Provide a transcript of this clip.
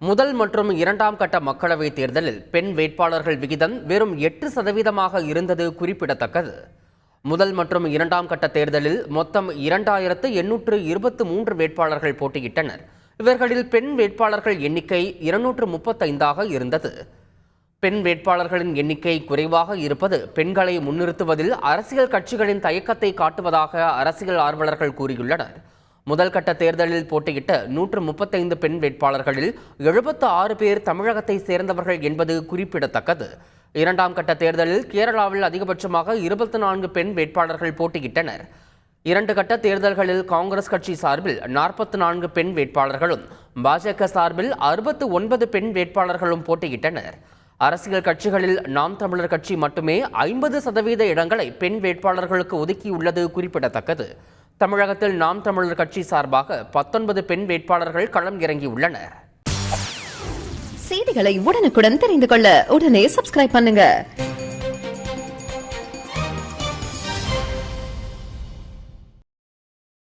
முதல் மற்றும் இரண்டாம் கட்ட மக்களவைத் தேர்தலில் பெண் வேட்பாளர்கள் விகிதம் வெறும் 8% இருந்தது குறிப்பிடத்தக்கது. முதல் மற்றும் இரண்டாம் கட்ட தேர்தலில் மொத்தம் 2823 வேட்பாளர்கள் போட்டியிட்டனர். இவர்களில் பெண் வேட்பாளர்கள் எண்ணிக்கை 235 இருந்தது. பெண் வேட்பாளர்களின் எண்ணிக்கை குறைவாக இருப்பது பெண்களை முன்னிறுத்துவதில் அரசியல் கட்சிகளின் தயக்கத்தை காட்டுவதாக அரசியல் ஆர்வலர்கள் கூறியுள்ளனர். முதல் கட்ட தேர்தலில் போட்டியிட்ட 135 பெண் வேட்பாளர்களில் 76 பேர் தமிழகத்தை சேர்ந்தவர்கள் என்பது குறிப்பிடத்தக்கது. இரண்டாம் கட்ட தேர்தலில் கேரளாவில் அதிகபட்சமாக 24 பெண் வேட்பாளர்கள் போட்டியிட்டனர். 2 கட்ட தேர்தல்களில் காங்கிரஸ் கட்சி சார்பில் 44 பெண் வேட்பாளர்களும் பாஜக சார்பில் 69 பெண் வேட்பாளர்களும் போட்டியிட்டனர். அரசியல் கட்சிகளில் நாம் தமிழர் கட்சி மட்டுமே 50% இடங்களை பெண் வேட்பாளர்களுக்கு ஒதுக்கியுள்ளது குறிப்பிடத்தக்கது. தமிழகத்தில் நாம் தமிழர் கட்சி சார்பாக 19 பெண் வேட்பாளர்கள் களம் இறங்கியுள்ளனர். செய்திகளை உடனுக்குடன் தெரிந்து கொள்ள உடனே சப்ஸ்கிரைப் பண்ணுங்க.